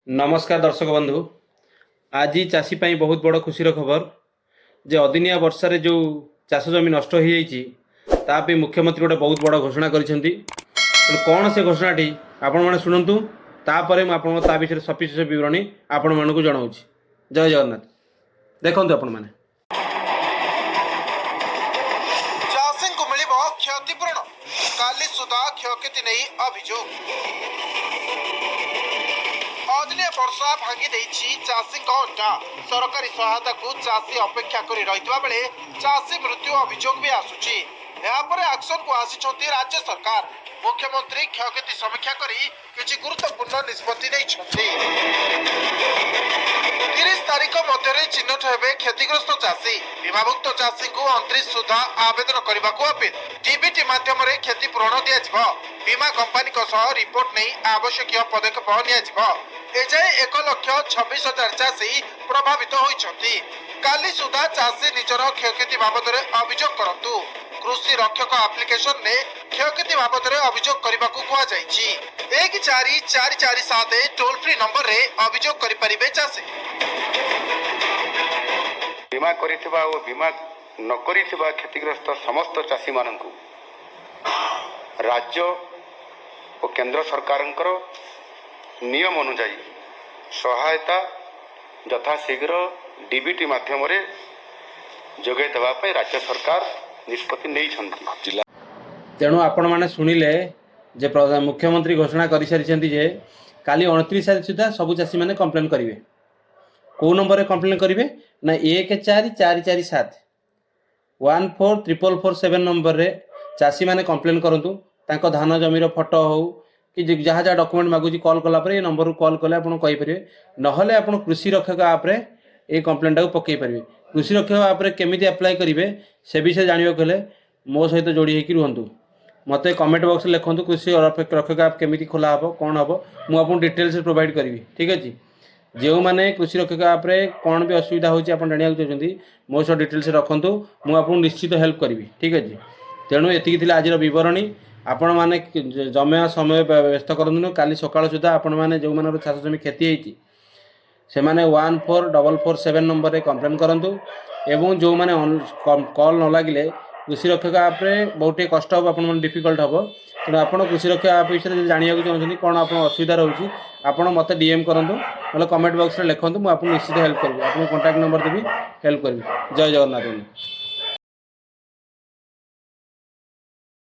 नमस्कार दर्शक बंधु। आज चाषी बहुत बड़ खुशीर खबर जे अदिनिया वर्षा जो चाष जमी नष्ट हो जाए मुख्यमंत्री गोटे बहुत बड़ घोषणा कर कौन से घोषणाटी आपण मैंने शुणु तापर मुझे विषय सविशेष विवरणी आपण मानक जनाऊँ। जय जगन्नाथ। देखते आपण मैंने चाषी को मिल क्षतिपूरण काली सुधा क्षयक्षति नहीं अभियोग अदिनिया वर्षा भांगी चाषी अंटा सरकारी सहायता को चाषी अपेक्षा कर रही बेले चाषी मृत्यु अभियोग भी आसुची। एक्शन को आसी राज्य सरकार मुख्यमंत्री क्षयक्षति समीक्षा करी किछि गुरुत्वपूर्ण निष्पत्ति नहीं। 30 तारीख मध्य चिन्हट हेबे क्षतिग्रस्त चाषी बीमाभुक्त चाषी को 29 सुधा आवेदन करने को अपील डीबीटी माध्यम क्षतिपूरण दिया बीमा कंपनी रिपोर्ट नहीं आवश्यक पदक्षेप निया एजाए 1,26,000 चाषी प्रभावित होइछंती। काली सुधा चाषी निजर क्षयक्षति बाबद अभियोग करंतु कृषि रक्षक एप्लिकेशन ने क्षयक्षति बाबद अभियोग करने को कहुई 14447 टोल फ्री नंबर रे अभियोग करि परिबे चाषी बीमा करिथिबा ओ बीमा न करिथिबा क्षतिग्रस्त समस्त चाषी माननकु राज्य और केंद्र सरकारंकर नियम अनुसार सहायता यथाशीघ्र डीबीटी माध्यम जोगे देवाई राज्य सरकार निष्पत्ति नहीं। तेणु आपण मैंने शुणिले जे मुख्यमंत्री घोषणा कर सारी जे काली 29 तारीख सुधा सबू चाषी मैंने कंप्लेन करेंगे। कौ नंबर कंप्लेन करेंगे ना 14447 14447 नंबर रे चाषी मैंने कंप्लेन करूँ धान जमीर फोटो हो कि जहाँ जहाँ डॉक्यूमेंट मागुच कॉल कलापर ये नंबर कॉल कले आपरे ना आप कृषि रक्षक आप्रे ये कंप्लेनटा को पकई पारे। कृषि रक्षक आप्रे केमी अप्लाई करेंगे से विषय जानवा को मो सहित जोड़ी होकर रुहतु मत कमेंट बॉक्स में लिखूँ कृषि रक्षक आप केमी खोला हम कौन हम मुझे डिटेल्स प्रोवाइड करी। ठीक अच्छे जो मैंने कृषि रक्षक आप्रे कौन भी असुविधा होती जानवा चाहते मो सह डिटेल्स रखुँ मुझे निश्चित हेल्प करी। ठीक अच्छे तेणु ये आज बरणी आपण मैंने जमे समय व्यस्त करूँ काली सकाळ सुधा आपण मैंने जो मान चाष जमी क्षति होती से मैंने 14447 नंबर रे कंप्लेन करूँ एवं जो मैंने कॉल न लगे कृषि रक्षक आप्रे बहुत कष्ट हम आप डिफिकल्ट हम तेणु आप कृषि रक्षक आप विषय जानवा चाहते कौन आप असुविधा रोचे आपड़ मत डीएम करूँ ना कमेंट बॉक्स में लिखूँ मुझे निश्चित हेल्प करी। आपको कॉन्टैक्ट नंबर देवी हेल्प करी। जय जगन्नाथ।